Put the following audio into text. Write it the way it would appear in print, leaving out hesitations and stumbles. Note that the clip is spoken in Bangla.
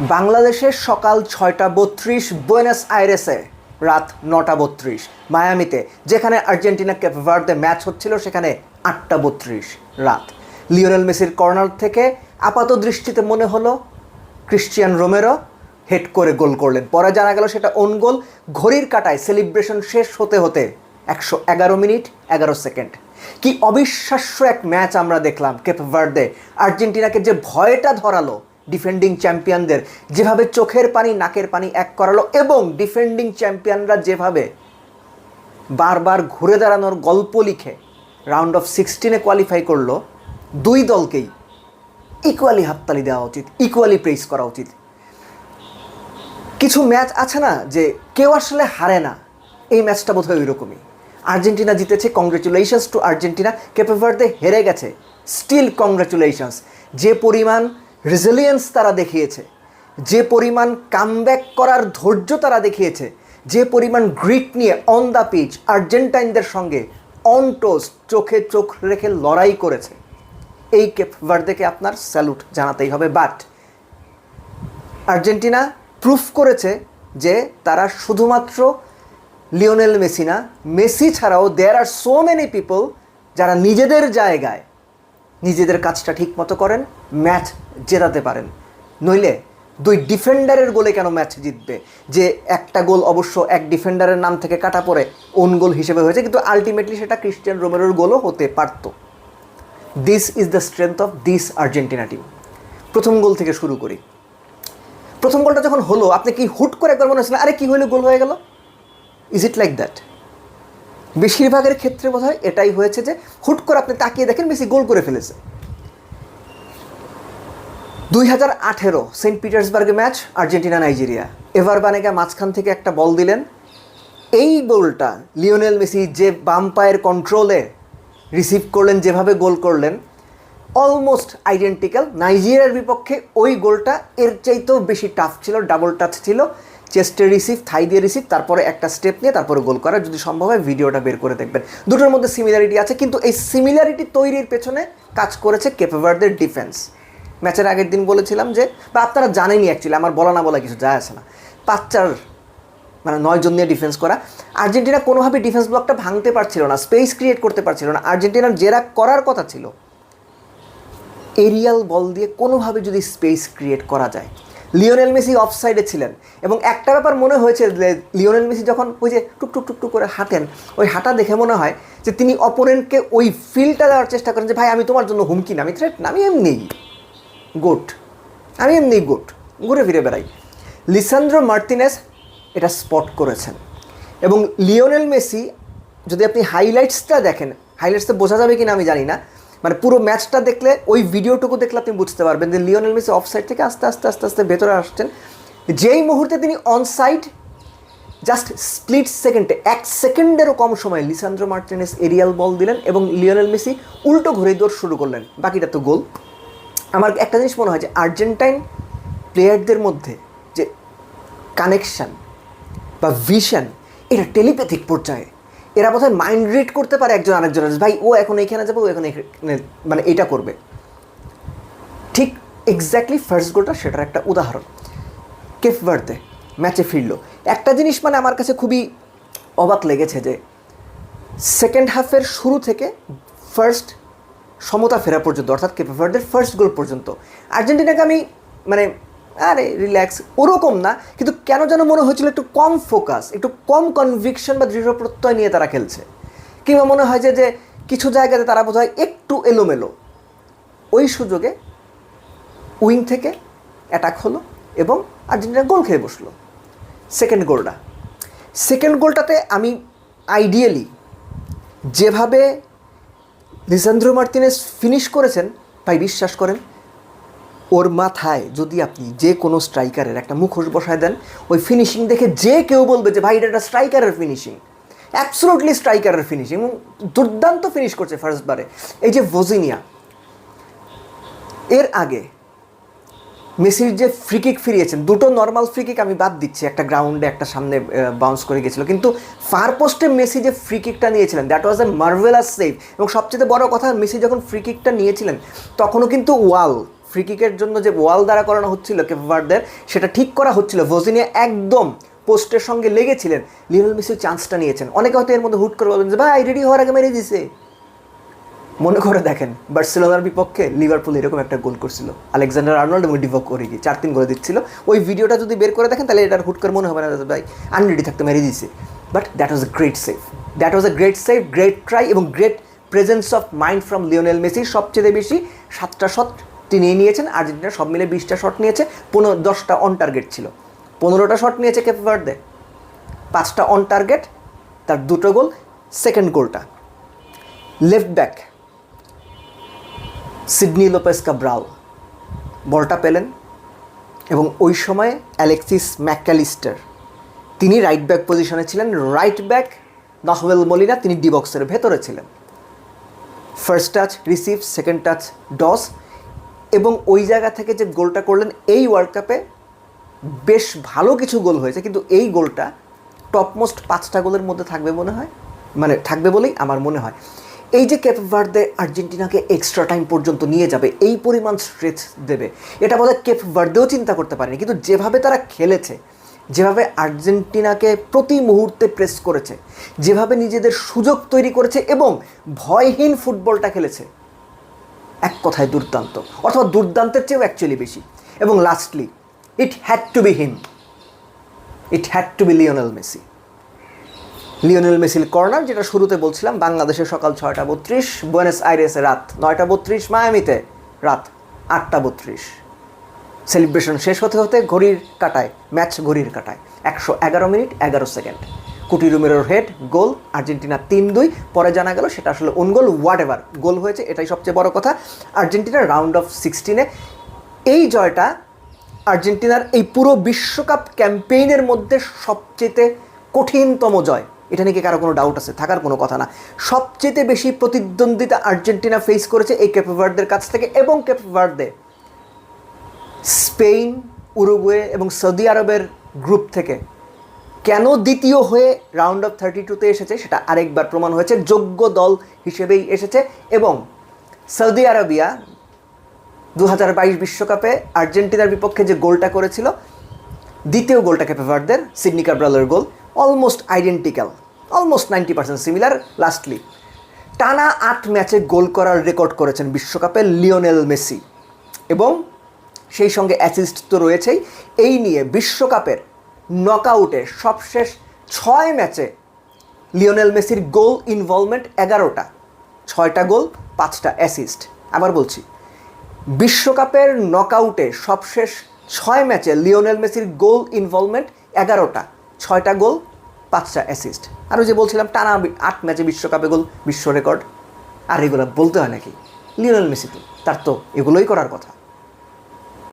বাংলাদেশের সকাল 6:32, বুয়েনোস আইরেসে রাত 9:32, মায়ামিতে যেখানে আর্জেন্টিনা কেপ ভার্দে ম্যাচ হচ্ছিল সেখানে 8:32 রাত। লিওনেল মেসির কর্নার থেকে আপাত দৃষ্টিতে মনে হলো ক্রিশ্চিয়ান রোমেরো হেড করে গোল করলেন, পরে জানা গেল সেটা ওন গোল। ঘড়ির কাঁটায় সেলিব্রেশন শেষ হতে হতে 111 মিনিট 11 সেকেন্ড। কি অবিশ্বাস্য এক ম্যাচ আমরা দেখলাম। কেপ ভার্দে আর্জেন্টিনাকে যে ভয়টা ধরালো, ডিফেন্ডিং চ্যাম্পিয়নদের যেভাবে চোখের পানি নাকের পানি এক করালো, এবং ডিফেন্ডিং চ্যাম্পিয়নরা যেভাবে বারবার ঘুরে দাঁড়ানোর গল্প লিখে রাউন্ড অফ 16-এ কোয়ালিফাই করলো, দুই দলকেই ইকুয়ালি হাততালি দেওয়া উচিত, ইকুয়ালি প্রেস করা উচিত। কিছু ম্যাচ আছে না যে কেউ আসলে হারে না, এই ম্যাচটা বোধহয় ওই রকমই। আর্জেন্টিনা জিতেছে, congratulations to Argentina. Cape Verde হেরে গেছে, স্টিল কংগ্রেচুলেশনস। যে পরিমাণ রেজিলিয়েন্স তারা দেখিয়েছে, যে পরিমাণ কামব্যাক করার ধৈর্য তারা দেখিয়েছে, যে পরিমাণ গ্রিট নিয়ে অন দ্য পিচ আর্জেন্টাইনদের সঙ্গে অন টোস্ট চোখে চোখ রেখে লড়াই করেছে, এই কেপ ভার্দেকে আপনার স্যালুট জানাতেই হবে। বাট আর্জেন্টিনা প্রুফ করেছে যে তারা শুধুমাত্র লিওনেল মেসি না, মেসি ছাড়াও দেয়ার আর সো মেনি পিপল যারা নিজেদের জায়গায় নিজেদের কাজটা ঠিক মতো করেন, ম্যাচ জেতাতে পারেন। নইলে দুই ডিফেন্ডারের গোলে কেন ম্যাচ জিতবে? যে একটা গোল অবশ্য এক ডিফেন্ডারের নাম থেকে কাটা পড়ে ওন গোল হিসেবে হয়েছে, কিন্তু আলটিমেটলি সেটা ক্রিশ্চিয়ান রোমেরোর গোলও হতে পারত। This is the strength of this Argentina team. প্রথম গোল থেকে শুরু করি। প্রথম গোলটা যখন হলো, আপনি কি হুট করে একবার মনে হচ্ছিল আরে কি হইলো, গোল হয়ে গেল? Is it like that? বেশিরভাগের ক্ষেত্রে বোধ হয় এটাই হয়েছে যে হুট করে আপনি তাকিয়ে দেখেন মেসি গোল করে ফেলেছে। 2018 সেন্ট পিটার্সবার্গে match, Argentina Nigeria. Ever Banega মাঝখান থেকে একটা বল দিলেন, এই গোলটা লিওনেল মেসি যে বাম পায়ের কন্ট্রোলে রিসিভ করলেন, যেভাবে গোল করলেন, অলমোস্ট আইডেন্টিক্যাল। নাইজেরিয়ার বিপক্ষে ওই গোলটা এর চাইতেও বেশি টাফ ছিল, ডাবল টাচ ছিল, চেস্টে রিসিভ, থাই দিয়ে রিসিভ, তারপরে একটা স্টেপ নিয়ে তারপরে গোল করা। যদি সম্ভব হয় ভিডিওটা বের করে দেখবেন। দুটোর মধ্যে সিমিলারিটি আছে, কিন্তু এই সিমিলারিটি তৈরির পেছনে কাজ করেছে কেপ ভার্দের ডিফেন্স। ম্যাচের আগের দিন বলেছিলাম যে, বা আপনারা জানেনই অ্যাকচুয়ালি, আমার বলা না বলা কিছু যায় আসে না, 5-4 মানে 9 জন নিয়ে ডিফেন্স করা। আর্জেন্টিনা কোনোভাবে ডিফেন্স ব্লকটা ভাঙতে পারছিল না, স্পেস ক্রিয়েট করতে পারছিল না। আর্জেন্টিনার যেটা করার কথা ছিল, এরিয়াল বল দিয়ে কোনোভাবে যদি স্পেস ক্রিয়েট করা যায়। লিওনেল মেসি অফসাইডে ছিলেন, এবং একটা ব্যাপার মনে হয়েছে, লিওনেল মেসি যখন ওই যে টুকটুক টুকটুক করে হাঁটেন, ওই হাঁটা দেখে মনে হয় যে তিনি অপোনেন্টকে ওই ফিলটা দেওয়ার চেষ্টা করেন যে ভাই আমি তোমার জন্য হুমকি না, আমি থ্রেট না, আমি এমনিই গোট, আমি এমনিই গোট, ঘুরে ফিরে বেড়াই। লিসান্দ্রো মার্তিনেস এটা স্পট করেছেন, এবং লিওনেল মেসি যদি আপনি হাইলাইটসটা দেখেন, হাইলাইটসটা বোঝা যাবে কিনা আমি জানি না, মানে পুরো ম্যাচটা দেখলে, ওই ভিডিওটুকু দেখলে আপনি বুঝতে পারবেন যে লিওনেল মেসি অফসাইড থেকে আস্তে আস্তে আস্তে আস্তে ভেতরে আসছেন। যেই মুহূর্তে তিনি অনসাইড, জাস্ট স্প্লিট সেকেন্ডে, 1 সেকেন্ডেরও কম সময়ে লিসান্দ্রো মার্টিনেস এরিয়াল বল দিলেন, এবং লিওনেল মেসি উল্টো ঘুরে দৌড় শুরু করলেন, বাকিটা তো গোল। আমার একটা জিনিস মনে হয় যে আর্জেন্টাইন প্লেয়ারদের মধ্যে যে কানেকশান বা ভিশন, এটা টেলিপ্যাথিক পর্যায়ে। এরা বোধহয় মাইন্ড রিড করতে পারে একজন আরেকজনের, ভাই ও এখন এইখানে যাবে, ও এখন এখানে, মানে এটা করবে। ঠিক এক্স্যাক্টলি ফার্স্ট গোলটা সেটার একটা উদাহরণ। কেপ ভার্দে ম্যাচে ফিরলো। একটা জিনিস মানে আমার কাছে খুবই অবাক লেগেছে যে সেকেন্ড হাফের শুরু থেকে ফার্স্ট সমতা ফেরা পর্যন্ত, অর্থাৎ কেপ ভার্দের ফার্স্ট গোল পর্যন্ত, আর্জেন্টিনাকে আমি মানে আরে রিল্যাক্স ওরকম না, কিন্তু কেন যেন মনে হয়েছিল একটু কম ফোকাস, একটু কম কনভিকশন বা দৃঢ় প্রত্যয় নিয়ে তারা খেলছে। কিংবা মনে হয় যে কিছু জায়গাতে তারা বোধহয় একটু এলোমেলো। ওই সুযোগে উইং থেকে অ্যাটাক হলো এবং আর্জেন্টিনা গোল খেয়ে বসলো। সেকেন্ড গোলটাতে আমি আইডিয়ালি যেভাবে লিসান্দ্রো মার্তিনেস ফিনিশ করেছেন, ভাই বিশ্বাস করেন, ওর মাথায় যদি আপনি যে কোনো স্ট্রাইকারের একটা মুখোশ বসায় দেন, ওই ফিনিশিং দেখে যে কেউ বলবে যে ভাই এটা একটা স্ট্রাইকারের ফিনিশিং, অ্যাবসোলুটলি স্ট্রাইকারের ফিনিশিং, এবং দুর্দান্ত ফিনিশ করছে ফার্স্টবারে। এই যে ভোজিনিয়া, এর আগে মেসির যে ফ্রিকিক ফিরিয়েছেন, দুটো নর্মাল ফ্রিকিক আমি বাদ দিচ্ছি, একটা গ্রাউন্ডে একটা সামনে বাউন্স করে গেছিলো, কিন্তু ফার পোস্টে মেসি যে ফ্রিকিকটা নিয়েছিলেন, that was A marvellous save. এবং সবচেয়ে বড় কথা, মেসি যখন ফ্রিকিকটা নিয়েছিলেন তখনও কিন্তু ওয়াল ফ্রি কিকের জন্য যে ওয়াল দ্বারা করানো হচ্ছিল কেপ ভার্দের, সেটা ঠিক করা হচ্ছিল, ভজিনিয়া একদম পোস্টের সঙ্গে লেগেছিলেন, লিওনেল মেসি চান্সটা নিয়েছেন। অনেকে হয়তো এর মধ্যে হুট করে বলবেন যে ভাই রেডি হওয়ার আগে মেরে দিছে। মনে করে দেখেন বার্সেলোনার বিপক্ষে লিভারপুল এরকম একটা গোল করছিল, আলেকজান্ডার আর্নল্ড এবং ডিভক ওরিগি 4-3 করে দিচ্ছিল। ওই ভিডিওটা যদি বের করে দেখেন তাহলে এটার হুট করে মনে হবে না ভাই আনরেডি থাকতে মেরে দিয়েছে। But that was a great save, that was a great save, great try এবং great presence of mind from Lionel Messi. সবচেয়ে বেশি 7টা শট তিনি নিয়েছেন, আর্জেন্টিনা সব মিলে 20টা শট নিয়েছে, 10টা অন টার্গেট ছিল। 15টা শট নিয়েছে কেপ ভার্দে, 5টা অন টার্গেট, তার 2টো গোল। সেকেন্ড গোলটা left back Sydney Lopez Cabral বলটা পেলেন এবং ওই সময় অ্যালেক্সিস ম্যাকঅ্যালিস্টার তিনি রাইট ব্যাক পজিশনে ছিলেন, রাইট ব্যাক নাহুয়েল মলিনা তিনি ডি বক্সের ভেতরে ছিলেন। First touch receive, second touch does, এবং ওই জায়গা থেকে যে গোলটা করলেন, এই ওয়ার্ল্ড কাপে বেশ ভালো কিছু গোল হয়েছে, কিন্তু এই গোলটা টপমোস্ট 5টা গোলের মধ্যে থাকবে মনে হয়, মানে থাকবে বলেই আমার মনে হয়। এই যে কেপ ভার্দে আর্জেন্টিনাকে এক্সট্রা টাইম পর্যন্ত নিয়ে যাবে, এই পরিমাণ স্ট্রেচ দেবে, এটা বোধহয় কেপ ভার্দেও চিন্তা করতে পারেনি। কিন্তু যেভাবে তারা খেলেছে, যেভাবে আর্জেন্টিনাকে প্রতি মুহূর্তে প্রেস করেছে, যেভাবে নিজেদের সুযোগ তৈরি করেছে এবং ভয়হীন ফুটবলটা খেলেছে, এক কথায় দুর্দান্ত, অথবা দুর্দান্তের চেয়েও অ্যাকচুয়ালি বেশি। এবং lastly it had to be him, it had to be Lionel Messi. Lionel মেসির কর্নার, যেটা শুরুতে বলছিলাম, বাংলাদেশে সকাল 6টা 32, বুয়েনোস আইরেসে রাত 9টা 32, মায়ামিতে রাত 8টা 32। সেলিব্রেশন শেষ হতে হতে ঘড়ির কাটায়, ম্যাচ ঘড়ির কাটায় 111 মিনিট 11 সেকেন্ড। কুটি রুমেরোর হেড গোল, আর্জেন্টিনা 3-2। পরে জানা গেল সেটা আসলে ওন গোল, হোয়াট এভার গোল হয়েছে, এটাই সবচেয়ে বড় কথা। আর্জেন্টিনার রাউন্ড অফ 16-এ এই জয়টা আর্জেন্টিনার এই পুরো বিশ্বকাপ ক্যাম্পেইনের মধ্যে সবচেয়ে কঠিনতম জয়। এটা নিয়ে কারো কোনো ডাউট আছে? থাকার কোনো কথা না। সবচেয়ে বেশি প্রতিদ্বন্দ্বিতা আর্জেন্টিনা ফেস করেছে এই কেপ ভার্দের কাছ থেকে, এবং কেপ ভার্দে স্পেন, উরুগুয়ে এবং সৌদি আরবের গ্রুপ থেকে কেন দ্বিতীয় হয়ে রাউন্ড অফ 32-তে এসেছে সেটা আরেকবার প্রমাণ হয়েছে, যোগ্য দল হিসেবেই এসেছে। এবং সৌদি আরবিয়া 2022 বিশ্বকাপে আর্জেন্টিনার বিপক্ষে যে গোলটা করেছিল, দ্বিতীয় গোলটা কেপ ভার্দের, সিডনি কাব্রালের গোল, almost identical, almost 90% similar. Lastly টানা 8 ম্যাচে গোল করার রেকর্ড করেছেন বিশ্বকাপে লিওনেল মেসি, এবং সেই সঙ্গে অ্যাসিস্ট তো রয়েছেই। এই নিয়ে বিশ্বকাপের নকআউটে সবশেষ 6 ম্যাচে লিওনেল মেসির গোল ইনভলভমেন্ট 11টা, 6টা গোল 5টা অ্যাসিস্ট। আবার বলছি, বিশ্বকাপের নকআউটে সবশেষ 6 ম্যাচে লিওনেল মেসির গোল ইনভলভমেন্ট 11টা, 6টা গোল 5টা অ্যাসিস্ট। আর ওই যে বলছিলাম টানা 8 ম্যাচে বিশ্বকাপে গোল, বিশ্ব রেকর্ড। আর এগুলো বলতে হয় নাকি? লিওনেল মেসি তো, তার তো এগুলোই করার কথা।